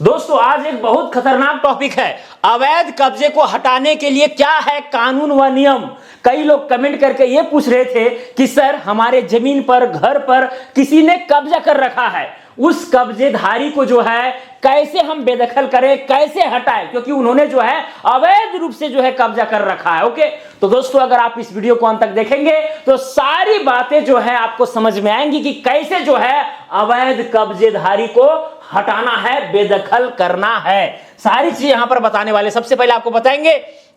दोस्तों आज एक बहुत खतरनाक टॉपिक है, अवैध कब्जे को हटाने के लिए क्या है कानून व नियम। कई लोग कमेंट करके ये पूछ रहे थे कि सर हमारे जमीन पर, घर पर किसी ने कब्जा कर रखा है, उस कब्जेधारी को जो है कैसे हम बेदखल करें, कैसे हटाएं, क्योंकि उन्होंने जो है अवैध रूप से जो है कब्जा कर रखा है। ओके, तो दोस्तों अगर आप इस वीडियो को अंत तक देखेंगे तो सारी बातें जो है आपको समझ में आएंगी कि कैसे जो है अवैध कब्जेधारी को हटाना है, बेदखल करना है। सारी चीजें यहां पर बताने वाले। सबसे पहले आपको बताएंगे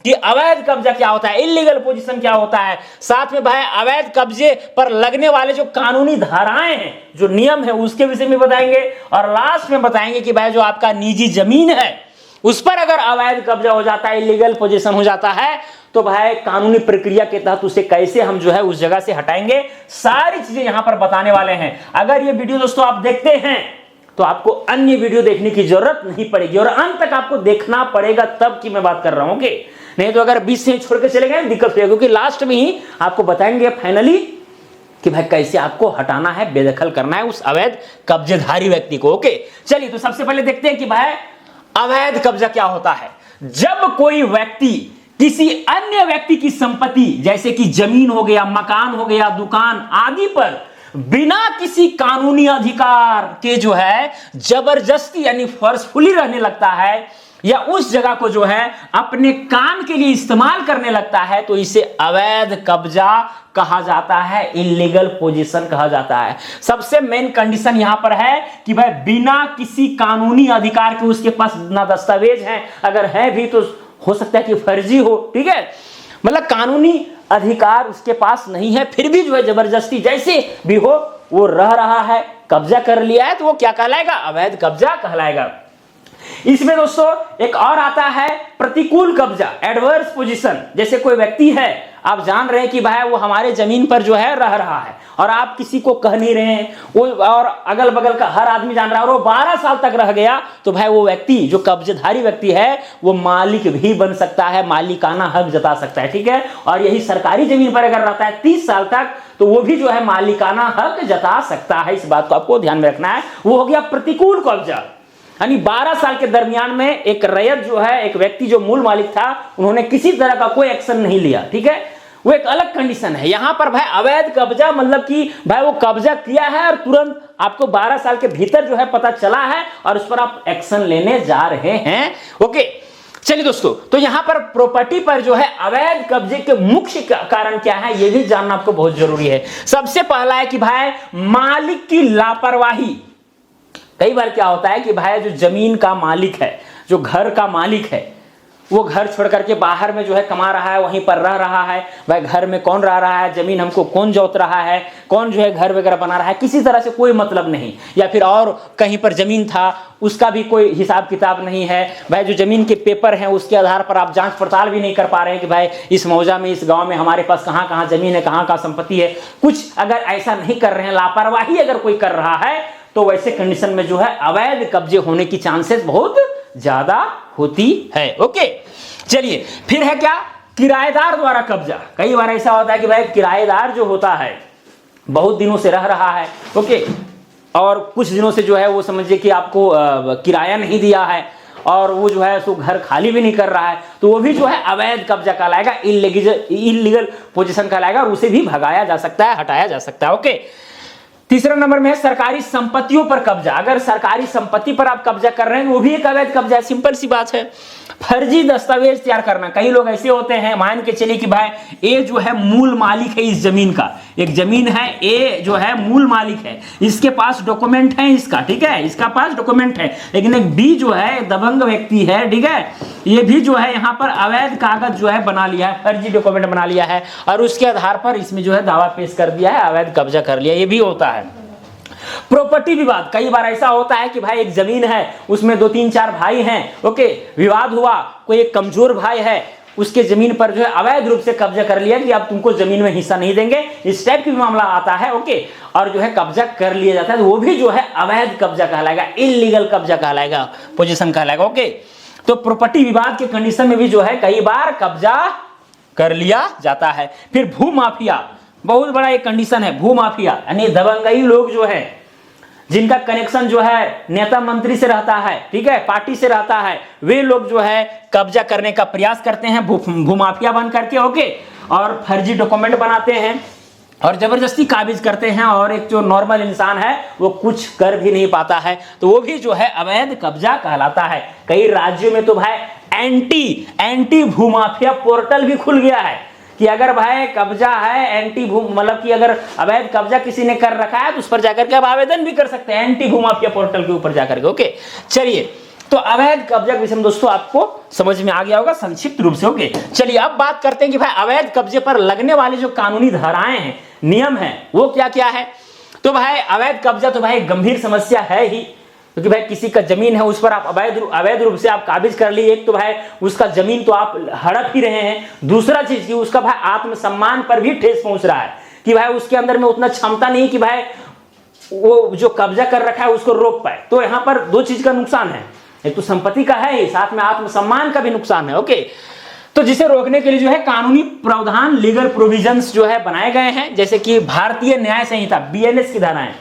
कि अवैध कब्जा क्या होता है, इल्लीगल पोजीशन क्या होता है, साथ में भाई अवैध कब्जे पर लगने वाले जो कानूनी धाराएं हैं, जो नियम है, उसके विषय में बताएंगे, और लास्ट में बताएंगे कि भाई जो आपका निजी जमीन है उस पर अगर अवैध कब्जा हो जाता है, इल्लीगल पोजीशन हो जाता है, तो भाई कानूनी प्रक्रिया के तहत उसे कैसे हम जो है उस जगह से हटाएंगे। सारी चीजें यहां पर बताने वाले हैं। अगर ये वीडियो दोस्तों आप देखते हैं तो आपको अन्य वीडियो देखने की जरूरत नहीं पड़ेगी और अंत तक आपको देखना पड़ेगा, तब की मैं बात कर रहा हूं। ओके, नहीं तो अगर बीच से छोड़ के चले गए दिक्कत होगी, क्योंकि लास्ट में ही आपको बताएंगे फाइनली कि भाई कैसे आपको हटाना है, बेदखल करना है उस अवैध कब्जेधारी व्यक्ति को। ओके, चलिए तो सबसे पहले देखते हैं कि भाई अवैध कब्जा क्या होता है। जब कोई व्यक्ति किसी अन्य व्यक्ति की संपत्ति जैसे कि जमीन हो गया, मकान हो गया, दुकान आदि पर बिना किसी कानूनी अधिकार के जो है जबरदस्ती यानी फोर्सफुली रहने लगता है, या उस जगह को जो है अपने काम के लिए इस्तेमाल करने लगता है, तो इसे अवैध कब्जा कहा जाता है, इल्लीगल पोजीशन कहा जाता है। सबसे मेन कंडीशन यहां पर है कि भाई बिना किसी कानूनी अधिकार के उसके पास ना दस्तावेज है, अगर है भी तो हो सकता है कि फर्जी हो। ठीक है, मतलब कानूनी अधिकार उसके पास नहीं है, फिर भी जो है जबरदस्ती जैसे भी हो वो रह रहा है, कब्जा कर लिया है, तो वो क्या कहलाएगा, अवैध कब्जा कहलाएगा। इसमें दोस्तों एक और आता है प्रतिकूल कब्जा, एडवर्स पोजीशन। जैसे कोई व्यक्ति है, आप जान रहे हैं कि भाई वो हमारे जमीन पर जो है रह रहा है और आप किसी को कह नहीं रहे हैं, वो और अगल बगल का हर आदमी जान रहा है, और वो 12 साल तक रह गया, तो भाई वो व्यक्ति जो कब्जेधारी व्यक्ति है वो मालिक भी बन सकता है, मालिकाना हक जता सकता है। ठीक है, और यही सरकारी जमीन पर अगर रहता है 30 साल तक, तो वो भी जो है मालिकाना हक जता सकता है। इस बात को आपको ध्यान में रखना है। वो हो गया प्रतिकूल कब्जा, यानी 12 साल के दरमियान में एक रैयत जो है, एक व्यक्ति जो मूल मालिक था, उन्होंने किसी तरह का कोई एक्शन नहीं लिया। ठीक है, वो एक अलग कंडीशन है। यहां पर भाई अवैध कब्जा मतलब कि भाई वो कब्जा किया है और तुरंत आपको 12 साल के भीतर जो है पता चला है और उस पर आप एक्शन लेने जा रहे हैं। ओके, चलिए दोस्तों, तो यहां पर प्रॉपर्टी पर जो है अवैध कब्जे के मुख्य कारण क्या है, यह भी जानना आपको बहुत जरूरी है। सबसे पहला है कि भाई मालिक की लापरवाही। कई बार क्या होता है कि भाई जो जमीन का मालिक है, जो घर का मालिक है, वो घर छोड़ करके बाहर में जो है कमा रहा है, वहीं पर रह रहा है। भाई घर में कौन रह रहा है, जमीन हमको कौन जोत रहा है, कौन जो है घर वगैरह बना रहा है, किसी तरह से कोई मतलब नहीं। या फिर और कहीं पर जमीन था, उसका भी कोई हिसाब किताब नहीं है। भाई जो जमीन के पेपर हैं उसके आधार पर आप जांच पड़ताल भी नहीं कर पा रहे हैं कि भाई इस मौजा में, इस गांव में हमारे पास कहाँ कहाँ जमीन है, कहाँ कहाँ संपत्ति है। कुछ अगर ऐसा नहीं कर रहे हैं, लापरवाही अगर कोई कर रहा है, तो वैसे कंडीशन में जो है अवैध कब्जे होने की चांसेस बहुत ज्यादा होती है। ओके, चलिए फिर है क्या, किराएदार द्वारा कब्जा। कई बार ऐसा होता है कि भाई किराएदार जो होता है बहुत दिनों से रह रहा है, ओके, और कुछ दिनों से जो है वो समझिए कि आपको किराया नहीं दिया है और वो जो है सो घर खाली भी नहीं कर रहा है, तो वो भी जो है अवैध कब्जा कहलाएगा, इल्लीगल पोजीशन कहलाएगा, और उसे भी भगाया जा सकता है, हटाया जा सकता है। ओके, तीसरा नंबर में है सरकारी संपत्तियों पर कब्जा। अगर सरकारी संपत्ति पर आप कब्जा कर रहे हैं वो भी एक अवैध कब्जा है। सिंपल सी बात है। फर्जी दस्तावेज तैयार करना। कई लोग ऐसे होते हैं, मान के चलिए कि भाई ए जो है मूल मालिक है इस जमीन का, एक जमीन है, ए जो है मूल मालिक है, इसके पास डॉक्यूमेंट है इसका, ठीक है, इसका पास डॉक्यूमेंट है, लेकिन एक बी जो है दबंग व्यक्ति है, ठीक है, ये भी जो है यहाँ पर अवैध कागज जो है बना लिया है, फर्जी डॉक्यूमेंट बना लिया है और उसके आधार पर इसमें जो है दावा पेश कर दिया है, अवैध कब्जा कर लिया, ये भी होता है। प्रॉपर्टी विवाद। कई बार ऐसा होता है कि भाई एक जमीन है, उसमें 2-3-4 भाई हैं, ओके, विवाद हुआ, कोई एक कमजोर भाई है, उसके जमीन पर जो है अवैध रूप से कब्जा कर लिया कि अब तुमको जमीन में हिस्सा नहीं देंगे, इस टाइप की मामला आता है, ओके, और जो है कब्जा कर लिया जाता है, तो वो भी जो है अवैध कब्जा कहलाएगा, इल्लीगल कब्जा कहलाएगा, पोजीशन कहलाएगा। ओके, तो प्रॉपर्टी विवाद के कंडीशन में भी जो है कई बार कब्जा कर लिया जाता है। फिर भू माफिया, बहुत बड़ा एक कंडीशन है, भू माफिया यानी दबंगई लोग जो है जिनका कनेक्शन जो है नेता मंत्री से रहता है, ठीक है, पार्टी से रहता है, वे लोग जो है कब्जा करने का प्रयास करते हैं भूमाफिया बन करके, ओके, और फर्जी डॉक्यूमेंट बनाते हैं और जबरदस्ती काबिज करते हैं, और एक जो नॉर्मल इंसान है वो कुछ कर भी नहीं पाता है, तो वो भी जो है अवैध कब्जा कहलाता है। कई राज्यों में तो भाई एंटी भूमाफिया पोर्टल भी खुल गया है कि अगर भाई कब्जा है एंटी भू मतलब कि अगर अवैध कब्जा किसी ने कर रखा है तो उस पर जाकर के आप आवेदन भी कर सकते हैं एंटी भूमाफिया पोर्टल के ऊपर जाकर के, ओके। चलिए, तो अवैध कब्जा के विषय में दोस्तों आपको समझ में आ गया होगा संक्षिप्त रूप से, ओके। चलिए अब बात करते हैं कि भाई अवैध कब्जे पर लगने वाले जो कानूनी धाराएं हैं, नियम है, वो क्या क्या है। तो भाई अवैध कब्जा तो भाई गंभीर समस्या है ही, क्योंकि भाई किसी का जमीन है उस पर आप अवैध रूप से आप काबिज कर लिए, एक तो भाई उसका जमीन तो आप हड़प ही रहे हैं, दूसरा चीज की उसका भाई आत्मसम्मान पर भी ठेस पहुंच रहा है कि भाई उसके अंदर में उतना क्षमता नहीं कि भाई वो जो कब्जा कर रखा है उसको रोक पाए। तो यहां पर दो चीज का नुकसान है, एक तो संपत्ति का है, साथ में आत्मसम्मान का भी नुकसान है, ओके। तो जिसे रोकने के लिए जो है कानूनी प्रावधान, लीगल प्रोविजंस जो है बनाए गए हैं, जैसे कि भारतीय न्याय संहिता बीएनएस की धाराएं।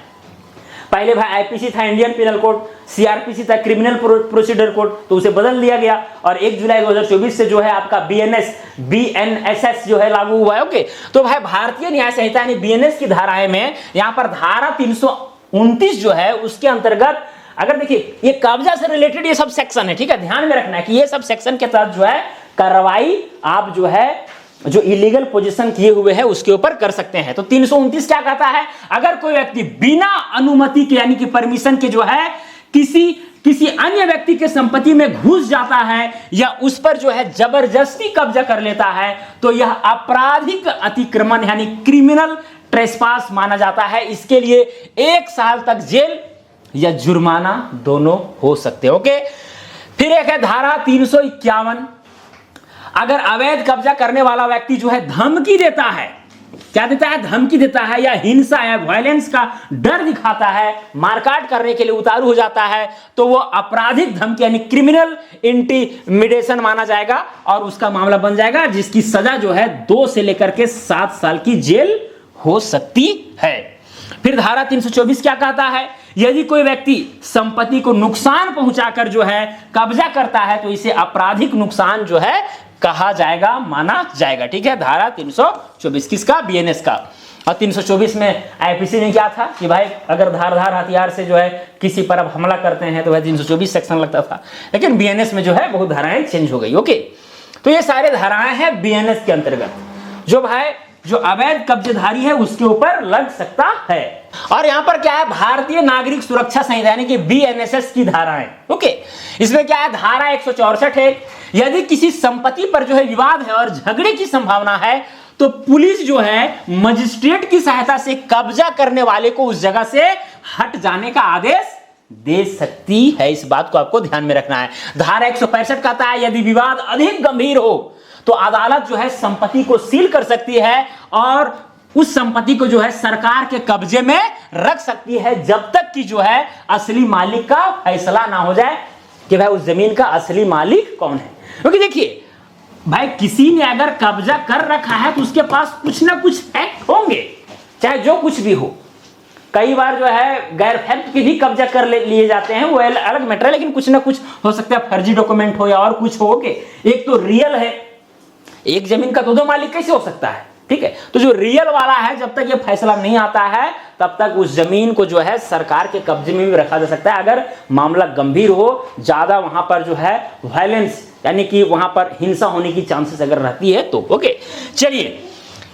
पहले भाई आईपीसी था, इंडियन पिनल कोड, सीआरपीसी था, क्रिमिनल प्रोसीजर कोड, तो उसे बदल दिया गया और 1 जुलाई 2024 से जो है आपका बीएनएसएस जो है लागू हुआ है, ओके। तो भाई भारतीय न्याय संहिता यानी बीएनएस की धाराएं में यहां पर धारा 329 जो है उसके अंतर्गत, अगर देखिए ये कब्जा से रिलेटेड ये सब सेक्शन है, ठीक है, ध्यान में रखना है कि ये सब सेक्शन के तहत जो है कार्रवाई आप जो है जो इलीगल पोजीशन किए हुए हैं उसके ऊपर कर सकते हैं। तो 329 क्या कहता है, अगर कोई व्यक्ति बिना अनुमति के यानी कि परमिशन के जो है किसी अन्य व्यक्ति के संपत्ति में घुस जाता है या उस पर जो है जबरदस्ती कब्जा कर लेता है तो यह आपराधिक अतिक्रमण यानी क्रिमिनल ट्रेसपास माना जाता है। इसके लिए 1 साल तक जेल या जुर्माना दोनों हो सकते हैं, ओके। फिर एक है धारा 351, अगर अवैध कब्जा करने वाला व्यक्ति जो है धमकी देता है, क्या देता है, धमकी देता है या हिंसा या वायलेंस का डर दिखाता है, मारकाट करने के लिए उतारू हो जाता है, तो वो आपराधिक धमकी यानी क्रिमिनल इंटिमिडेशन माना जाएगा और उसका मामला बन जाएगा जिसकी सजा जो है 2 से लेकर के 7 साल की जेल हो सकती है। फिर धारा 324 क्या कहता है, यदि कोई व्यक्ति संपत्ति को नुकसान पहुंचाकर जो है कब्जा करता है तो इसे आपराधिक नुकसान जो है कहा जाएगा, माना जाएगा, ठीक है। धारा 324 किसका, बीएनएस का। और 324 में आईपीसी ने क्या था कि भाई अगर धारदार हथियार से जो है किसी पर अब हमला करते हैं तो भाई 324 सेक्शन लगता था, लेकिन बीएनएस में जो है बहुत धाराएं चेंज हो गई, ओके। तो ये सारे धाराएं हैं बीएनएस के अंतर्गत जो भाई जो अवैध कब्जेधारी है उसके ऊपर लग सकता है। और यहां पर क्या है, भारतीय नागरिक सुरक्षा संहिता यानी कि बीएनएसएस की धाराएं, ओके। इसमें क्या है, धारा 164 है, यदि किसी संपत्ति पर जो है विवाद है और झगड़े की संभावना है तो पुलिस जो है मजिस्ट्रेट की सहायता से कब्जा करने वाले को उस जगह से हट जाने का आदेश दे सकती है। इस बात को आपको ध्यान में रखना है। धारा 165 कहता है यदि विवाद अधिक गंभीर हो तो अदालत जो है संपत्ति को सील कर सकती है और उस संपत्ति को जो है सरकार के कब्जे में रख सकती है जब तक कि जो है असली मालिक का फैसला ना हो जाए कि भाई उस जमीन का असली मालिक कौन है। क्योंकि देखिए भाई किसी ने अगर कब्जा कर रखा है तो उसके पास कुछ ना कुछ फैक्ट होंगे, चाहे जो कुछ भी हो। कई बार जो है गैर फैक्ट के भी कब्जा कर लिए जाते हैं, वो अलग मैटर है, लेकिन कुछ ना कुछ हो सकता है, फर्जी डॉक्यूमेंट हो या और कुछ हो के। एक तो रियल है, एक जमीन का दो मालिक कैसे हो सकता है, ठीक है। तो जो रियल वाला है जब तक ये फैसला नहीं आता है तब तक उस जमीन को जो है सरकार के कब्जे में भी रखा जा सकता है। अगर मामला गंभीर हो, ज्यादा वहां पर जो है वायलेंस यानी कि वहां पर हिंसा होने की चांसेस अगर रहती है तो, ओके। चलिए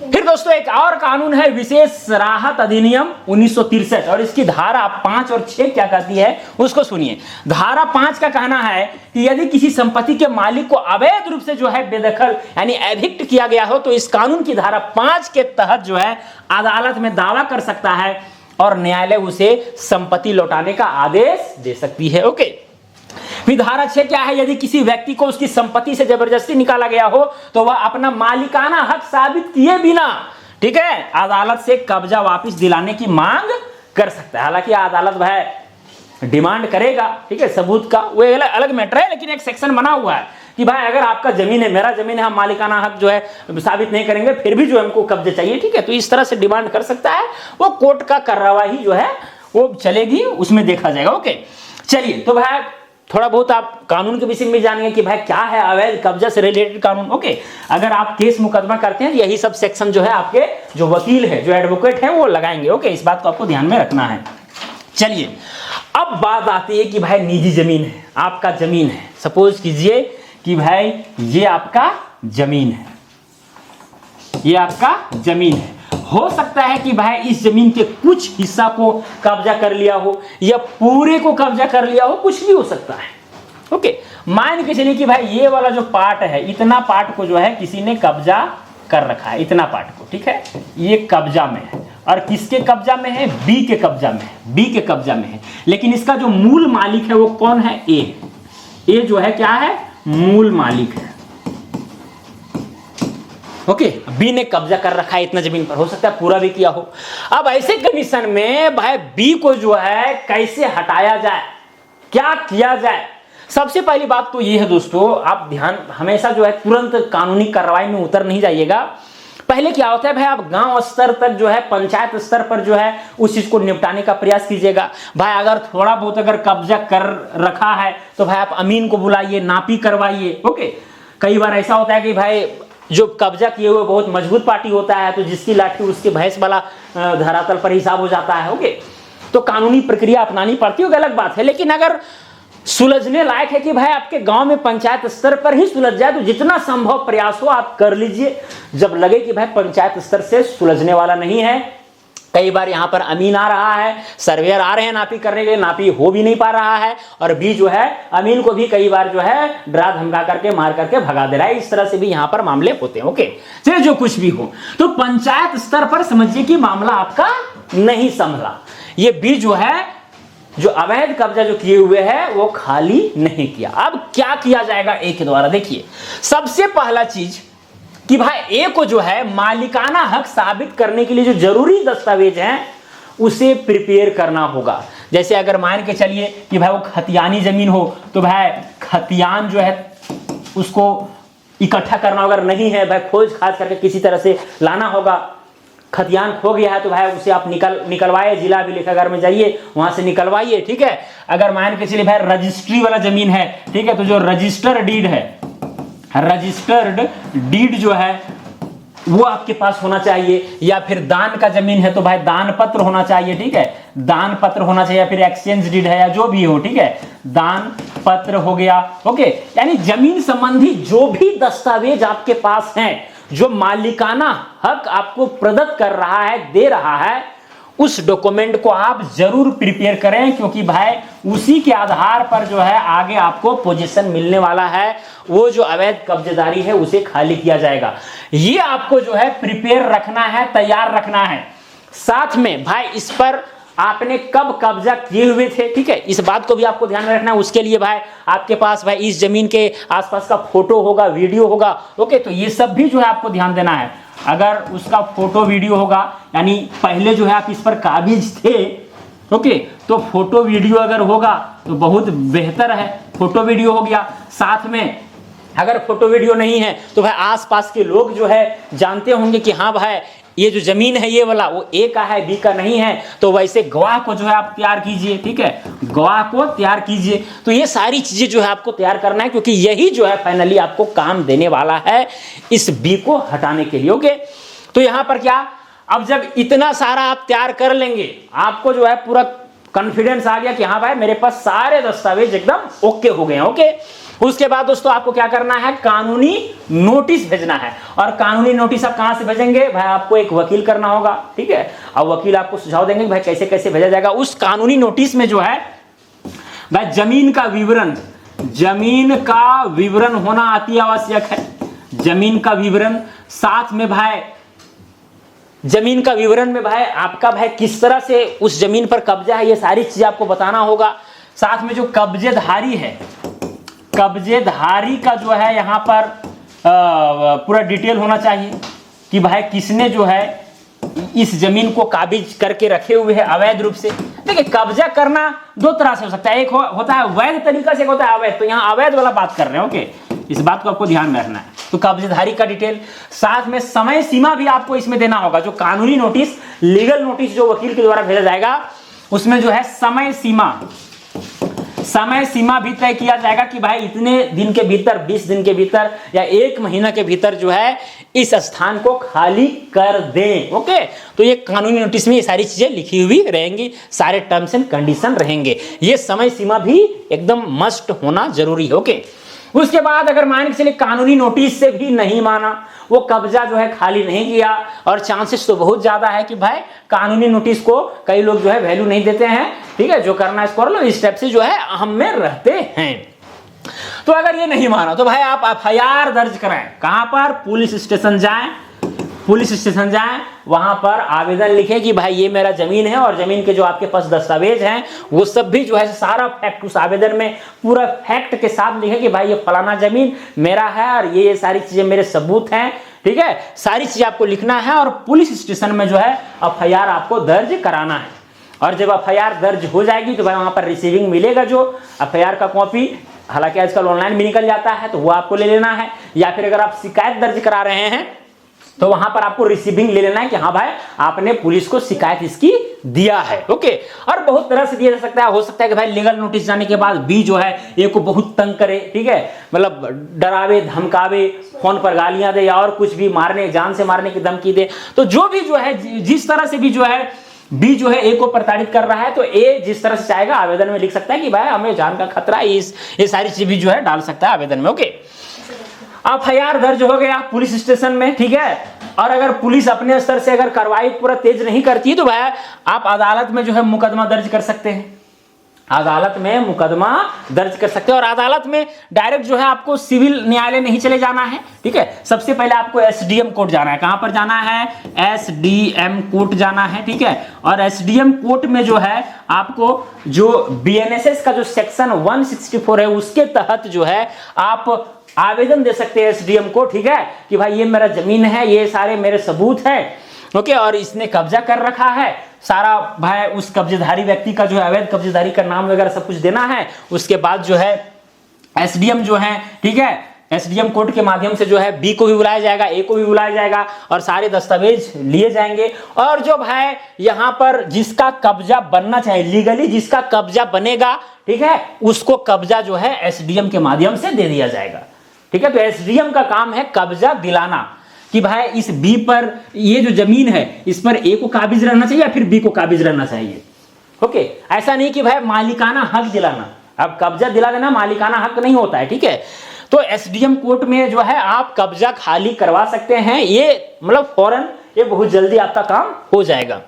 फिर दोस्तों एक और कानून है विशेष राहत अधिनियम 1963 और इसकी धारा 5 और 6 क्या कहती है उसको सुनिए। धारा 5 का कहना है कि यदि किसी संपत्ति के मालिक को अवैध रूप से जो है बेदखल यानी एविक्ट किया गया हो तो इस कानून की धारा 5 के तहत जो है अदालत में दावा कर सकता है और न्यायालय उसे संपत्ति लौटाने का आदेश दे सकती है, ओके। फिर धारा 6 क्या है, यदि किसी व्यक्ति को उसकी संपत्ति से जबरदस्ती निकाला गया हो तो वह अपना मालिकाना हक साबित किए बिना, ठीक है, अदालत से कब्जा वापस दिलाने की मांग कर सकता है। हालांकि अदालत भाई डिमांड करेगा, ठीक है, सबूत का, वो अलग मैटर है, लेकिन एक सेक्शन बना हुआ है कि भाई अगर आपका जमीन है, मेरा जमीन है, हम मालिकाना हक जो है साबित नहीं करेंगे फिर भी जो हमको कब्जे चाहिए, ठीक है, तो इस तरह से डिमांड कर सकता है। वो कोर्ट का कार्रवाई जो है वो चलेगी, उसमें देखा जाएगा। ओके, चलिए, तो भाई थोड़ा बहुत आप कानून के विषय में जानेंगे कि भाई क्या है अवैध कब्जा से रिलेटेड कानून। ओके, अगर आप केस मुकदमा करते हैं तो यही सब सेक्शन जो है आपके जो वकील है, जो एडवोकेट है, वो लगाएंगे। ओके, इस बात को आपको ध्यान में रखना है। चलिए, अब बात आती है कि भाई निजी जमीन है, आपका जमीन है, सपोज कीजिए कि भाई ये आपका जमीन है, ये आपका जमीन है। हो सकता है कि भाई इस जमीन के कुछ हिस्सा को कब्जा कर लिया हो या पूरे को कब्जा कर लिया हो, कुछ भी हो सकता है। ओके, मान के चलिए कि भाई ये वाला जो पार्ट है, इतना पार्ट को जो है किसी ने कब्जा कर रखा है, इतना पार्ट को, ठीक है, ये कब्जा में है। और किसके कब्जा में है? बी के कब्जा में है, बी के कब्जा में है। लेकिन इसका जो मूल मालिक है वो कौन है? ए। ए जो है क्या है? मूल मालिक है। ओके, बी ने कब्जा कर रखा है इतना जमीन पर, हो सकता है पूरा भी किया हो। अब ऐसे कंडीशन में भाई बी को जो है कैसे हटाया जाए, क्या किया जाए? सबसे पहली बात तो ये है दोस्तों, आप ध्यान हमेशा जो है तुरंत कानूनी कार्रवाई में उतर नहीं जाइएगा। पहले क्या होता है भाई, आप गांव स्तर तक जो है, पंचायत स्तर पर जो है उस चीज को निपटाने का प्रयास कीजिएगा। भाई अगर थोड़ा बहुत अगर कब्जा कर रखा है तो भाई आप अमीन को बुलाइए, नापी करवाइए। ओके, कई बार ऐसा होता है कि भाई जो कब्जा किए हुए बहुत मजबूत पार्टी होता है, तो जिसकी लाठी उसके भैंस वाला धरातल पर हिसाब हो जाता है। ओके, तो कानूनी प्रक्रिया अपनानी पड़ती है, अलग बात है। लेकिन अगर सुलझने लायक है कि भाई आपके गांव में पंचायत स्तर पर ही सुलझ जाए, तो जितना संभव प्रयास हो आप कर लीजिए। जब लगे कि भाई पंचायत स्तर से सुलझने वाला नहीं है, कई बार यहां पर अमीन आ रहा है, सर्वेयर आ रहे हैं नापी करने के लिए, नापी हो भी नहीं पा रहा है, और बी जो है अमीन को भी कई बार जो है डरा धमका करके मार करके भगा दे रहा है। इस तरह से भी यहां पर मामले होते हैं। ओके, चलिए, जो कुछ भी हो, तो पंचायत स्तर पर समझिए कि मामला आपका नहीं संभला। ये बी जो है, जो अवैध कब्जा जो किए हुए है, वो खाली नहीं किया। अब क्या किया जाएगा ए के द्वारा? देखिए, सबसे पहला चीज कि भाई ए को जो है मालिकाना हक साबित करने के लिए जो जरूरी दस्तावेज हैं उसे प्रिपेयर करना होगा। जैसे अगर मान के चलिए कि भाई वो खतियानी जमीन हो, तो भाई खतियान जो है उसको इकट्ठा करना, अगर नहीं है भाई खोज खाज करके किसी तरह से लाना होगा। खतियान खो गया है तो भाई उसे आप निकलवाइए, जिला अभिलेखागार में जाइए, वहां से निकलवाइए। ठीक है, अगर मान के चलिए भाई रजिस्ट्री वाला जमीन है, ठीक है, तो जो रजिस्टर डीड है, रजिस्टर्ड डीड जो है वो आपके पास होना चाहिए। या फिर दान का जमीन है तो भाई दान पत्र होना चाहिए। ठीक है, दान पत्र होना चाहिए, या फिर एक्सचेंज डीड है या जो भी हो। ठीक है, दान पत्र हो गया। ओके, यानी जमीन संबंधी जो भी दस्तावेज आपके पास हैं, जो मालिकाना हक आपको प्रदत्त कर रहा है, दे रहा है, उस डॉक्यूमेंट को आप जरूर प्रिपेयर करें, क्योंकि भाई उसी के आधार पर जो है आगे आपको पोजीशन मिलने वाला है। वो जो अवैध कब्जेदारी है उसे खाली किया जाएगा। ये आपको जो है प्रिपेयर रखना है, तैयार रखना है। साथ में भाई इस पर आपने कब कब्जा किए हुए थे, ठीक है, इस बात को भी आपको ध्यान में रखना है। उसके लिए भाई आपके पास भाई इस जमीन के आसपास का फोटो होगा, वीडियो होगा। ओके, तो ये सब भी जो है आपको ध्यान देना है। अगर उसका फोटो वीडियो होगा, यानी पहले जो है आप इस पर काबिज थे, ओके, तो फोटो वीडियो अगर होगा तो बहुत बेहतर है। फोटो वीडियो हो गया। साथ में अगर फोटो वीडियो नहीं है तो भाई आसपास के लोग जो है जानते होंगे कि हाँ भाई ये जो जमीन है ये वाला वो ए का है, बी का नहीं है, तो वैसे गवाह को जो है आप तैयार कीजिए। ठीक है, गवाह को तैयार कीजिए। तो ये सारी चीजें जो है आपको तैयार करना है, क्योंकि यही जो है फाइनली आपको काम देने वाला है इस बी को हटाने के लिए। ओके, तो यहां पर क्या, अब जब इतना सारा आप तैयार कर लेंगे, आपको जो है पूरा कॉन्फिडेंस आ गया कि हाँ भाई मेरे पास सारे दस्तावेज एकदम ओके हो गए हैं। ओके, उसके बाद दोस्तों आपको क्या करना है, कानूनी नोटिस भेजना है। और कानूनी नोटिस आप कहां से भेजेंगे भाई, आपको एक वकील करना होगा। ठीक है, अब वकील आपको सुझाव देंगे भाई कैसे कैसे भेजा जाएगा। उस कानूनी नोटिस में जो है भाई जमीन का विवरण होना अति आवश्यक है। जमीन का विवरण, साथ में भाई जमीन का विवरण में भाई आपका भाई किस तरह से उस जमीन पर कब्जा है, ये सारी चीजें आपको बताना होगा। साथ में जो कब्जेधारी है, कब्जेधारी का जो है यहाँ पर पूरा डिटेल होना चाहिए कि भाई किसने जो है इस जमीन को काबिज करके रखे हुए है अवैध रूप से। देखिए, कब्जा करना दो तरह से हो सकता है, एक होता है वैध तरीका से, एक होता है अवैध। तो यहाँ अवैध वाला बात कर रहे हैं। ओके, इस बात को आपको ध्यान में रखना है। तो कब्जेधारी का डिटेल, साथ में समय सीमा भी आपको इसमें देना होगा। जो कानूनी नोटिस, लीगल नोटिस जो वकील के द्वारा भेजा जाएगा, उसमें जो है समय सीमा भी तय किया जाएगा कि भाई इतने दिन के भीतर, 20 दिन के भीतर या 1 महीना के भीतर जो है इस स्थान को खाली कर दें। ओके, तो ये कानूनी नोटिस में ये सारी चीजें लिखी हुई रहेंगी, सारे टर्म्स एंड कंडीशन रहेंगे। ये समय सीमा भी एकदम मस्ट होना जरूरी है। ओके, उसके बाद अगर मान के चलिए कानूनी नोटिस से भी नहीं माना, वो कब्जा जो है खाली नहीं किया, और चांसेस तो बहुत ज्यादा है कि भाई कानूनी नोटिस को कई लोग जो है वैल्यू नहीं देते हैं, ठीक है, जो करना है इसको कर लो, इस टाइप से जो है हम में रहते हैं। तो अगर ये नहीं माना तो भाई आप एफआईआर दर्ज कराएं। कहां पर? पुलिस स्टेशन जाएं, वहां पर आवेदन लिखें कि भाई ये मेरा जमीन है, और जमीन के जो आपके पास दस्तावेज हैं वो सब भी जो है सारा फैक्ट उस आवेदन में पूरा फैक्ट के साथ लिखें कि भाई ये फलाना जमीन मेरा है और ये सारी चीजें मेरे सबूत हैं, ठीक है, सारी चीजें आपको लिखना है, और पुलिस स्टेशन में जो है एफआईआर आपको दर्ज कराना है। और जब एफआईआर दर्ज हो जाएगी तो भाई वहां पर रिसीविंग मिलेगा, जो एफआईआर का कॉपी, हालांकि आजकल ऑनलाइन भी निकल जाता है, तो वो आपको ले लेना है, या फिर अगर आप शिकायत दर्ज करा रहे हैं तो वहां पर आपको रिसीविंग ले लेना है कि हाँ भाई आपने पुलिस को शिकायत इसकी दिया है। ओके, और बहुत तरह से दिया जा सकता है, हो सकता है कि भाई लीगल नोटिस जाने के बाद भी जो है एक को बहुत तंग करे, ठीक है, मतलब डरावे धमकावे, फोन पर गालियां दे या और कुछ भी, मारने, जान से मारने की धमकी दे, तो जो भी जो है जिस तरह से भी जो है बी जो है ए को प्रताड़ित कर रहा है, तो ए जिस तरह से चाहेगा आवेदन में लिख सकता है कि भाई हमें जान का खतरा है, ये सारी चीज भी जो है डाल सकता है आवेदन में। ओके, एफआईआर दर्ज हो गया पुलिस स्टेशन में, ठीक है, और अगर पुलिस अपने स्तर से अगर कार्रवाई पूरा तेज नहीं करती तो भाई आप अदालत में जो है मुकदमा दर्ज कर सकते हैं, अदालत में मुकदमा दर्ज कर सकते हैं, और अदालत में डायरेक्ट जो है आपको सिविल न्यायालय नहीं चले जाना है, ठीक है, सबसे पहले आपको एसडीएम कोर्ट जाना है। कहां पर जाना है? एसडीएम कोर्ट जाना है, ठीक है, और एसडीएम कोर्ट में जो है आपको जो बीएनएसएस का जो सेक्शन 164 है उसके तहत जो है आप आवेदन दे सकते हैं एसडीएम को, ठीक है, कि भाई ये मेरा जमीन है, ये सारे मेरे सबूत है, ओके, और इसने कब्जा कर रखा है सारा, भाई उस कब्जेधारी व्यक्ति का जो है अवैध कब्जेदारी का नाम वगैरह सब कुछ देना है। उसके बाद जो है एसडीएम जो है, ठीक है, एसडीएम कोर्ट के माध्यम से जो है बी को भी बुलाया जाएगा, ए को भी बुलाया जाएगा, और सारे दस्तावेज लिए जाएंगे, और जो भाई यहां पर जिसका कब्जा बनना चाहिए लीगली, जिसका कब्जा बनेगा, ठीक है, उसको कब्जा जो है एसडीएम के माध्यम से दे दिया जाएगा, ठीक है। तो एसडीएम का काम है कब्जा दिलाना कि भाई इस बी पर ये जो जमीन है इस पर ए को काबिज रहना चाहिए या फिर बी को काबिज रहना चाहिए। ओके, ऐसा नहीं कि भाई मालिकाना हक दिलाना, अब कब्जा दिला देना मालिकाना हक नहीं होता है, ठीक है। तो एसडीएम कोर्ट में जो है आप कब्जा खाली करवा सकते हैं, ये मतलब फौरन, ये बहुत जल्दी आपका काम हो जाएगा।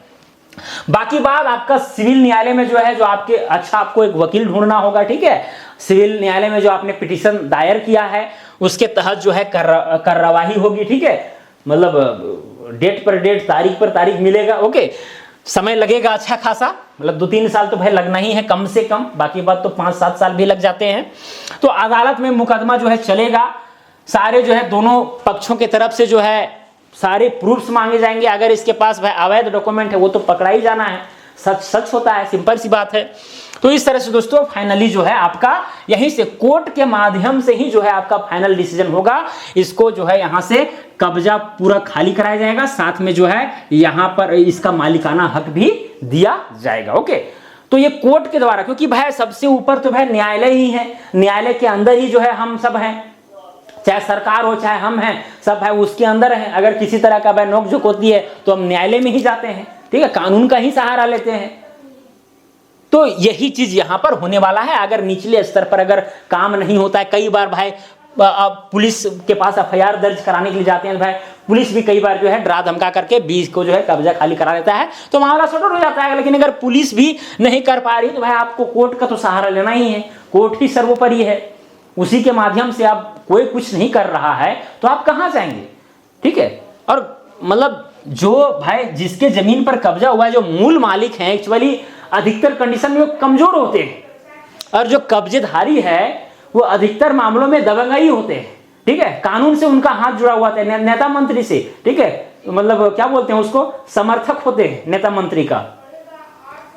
बाकी बात आपका सिविल न्यायालय में जो है, जो आपके, अच्छा आपको एक वकील ढूंढना होगा, ठीक है, सिविल न्यायालय में जो आपने पिटीशन दायर किया है उसके तहत जो है कार्यवाही होगी, ठीक है, मतलब डेट पर डेट, तारीख पर तारीख मिलेगा। ओके, समय लगेगा अच्छा खासा, मतलब 2-3 साल तो भाई लगना ही है कम से कम, बाकी बात तो 5-7 साल भी लग जाते हैं। तो अदालत में मुकदमा जो है चलेगा, सारे जो है दोनों पक्षों के तरफ से जो है सारे प्रूफ्स मांगे जाएंगे, अगर इसके पास भाई अवैध डॉक्यूमेंट है वो तो पकड़ा ही जाना है, सच होता है, सिंपल सी बात है। तो इस तरह से दोस्तों फाइनली जो है आपका यहीं से कोर्ट के माध्यम से ही जो है आपका फाइनल डिसीजन होगा, इसको जो है यहां से कब्जा पूरा खाली कराया जाएगा, साथ में जो है यहां पर इसका मालिकाना हक भी दिया जाएगा। ओके, तो ये कोर्ट के द्वारा, क्योंकि भाई सबसे ऊपर तो भाई न्यायालय ही है, न्यायालय के अंदर ही जो है हम सब हैं, चाहे सरकार हो चाहे हम हैं, सब है उसके अंदर है। अगर किसी तरह का भाई नोक झोंक होती है तो हम न्यायालय में ही जाते हैं, ठीक है, कानून का ही सहारा लेते हैं। तो यही चीज यहां पर होने वाला है। अगर निचले स्तर पर अगर काम नहीं होता है, कई बार भाई पुलिस के पास एफआईआर दर्ज कराने के लिए जाते हैं, भाई पुलिस भी कई बार जो है डरा धमका करके बीच को जो है कब्जा खाली करा लेता है, तो मामला सॉर्ट आउट हो जाता है। लेकिन अगर पुलिस भी नहीं कर पा रही तो भाई आपको कोर्ट का तो सहारा लेना ही है, कोर्ट ही सर्वोपरि है, उसी के माध्यम से आप, कोई कुछ नहीं कर रहा है तो आप कहां जाएंगे, ठीक है। और मतलब जो भाई जिसके जमीन पर कब्जा हुआ है, जो मूल मालिक हैं, एक्चुअली अधिकतर कंडीशन में वो कमजोर होते हैं, और जो कब्जेधारी है वो अधिकतर मामलों में दबंगाई होते हैं, ठीक है, कानून से उनका हाथ जुड़ा हुआ है, नेता मंत्री से, ठीक है, मतलब क्या बोलते हैं उसको, समर्थक होते हैं नेता मंत्री का,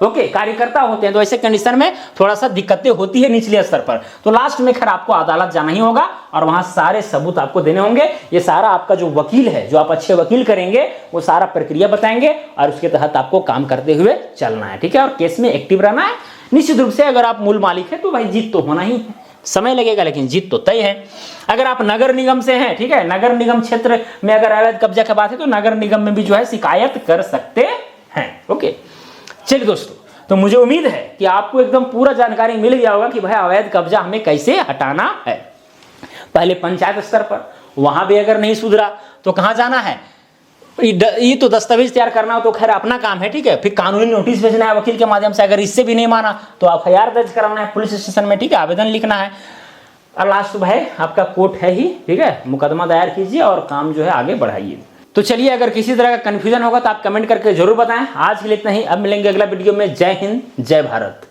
ओके, कार्यकर्ता होते हैं, तो ऐसे कंडीशन में थोड़ा सा दिक्कतें होती है निचले स्तर पर। तो लास्ट में खैर आपको अदालत जाना ही होगा और वहां सारे सबूत आपको देने होंगे। ये सारा आपका जो वकील है, जो आप अच्छे वकील करेंगे, वो सारा प्रक्रिया बताएंगे और उसके तहत आपको काम करते हुए चलना है, ठीक है। और केस में एक्टिव रहना है। निश्चित रूप से अगर आप मूल मालिक है तो भाई जीत तो होना ही है, समय लगेगा लेकिन जीत तो तय है। अगर आप नगर निगम से हैं, ठीक है, नगर निगम क्षेत्र में अगर अवैध कब्जा की बात है तो नगर निगम में भी जो है शिकायत कर सकते हैं। ओके, चलिए दोस्तों, तो मुझे उम्मीद है कि आपको एकदम पूरा जानकारी मिल गया होगा कि भाई अवैध कब्जा हमें कैसे हटाना है। पहले पंचायत स्तर पर, वहां भी अगर नहीं सुधरा तो कहां जाना है, ये तो दस्तावेज तैयार करना हो तो खैर अपना काम है, ठीक है। फिर कानूनी नोटिस भेजना है वकील के माध्यम से, अगर इससे भी नहीं माना तो एफआईआर दर्ज कराना है पुलिस स्टेशन में, ठीक है, आवेदन लिखना है। और लास्ट भाई आपका कोर्ट है ही, ठीक है, मुकदमा दायर कीजिए और काम जो है आगे बढ़ाइए। तो चलिए, अगर किसी तरह का कंफ्यूजन होगा तो आप कमेंट करके जरूर बताएं। आज के लिए इतना ही, अब मिलेंगे अगला वीडियो में। जय हिंद, जय भारत।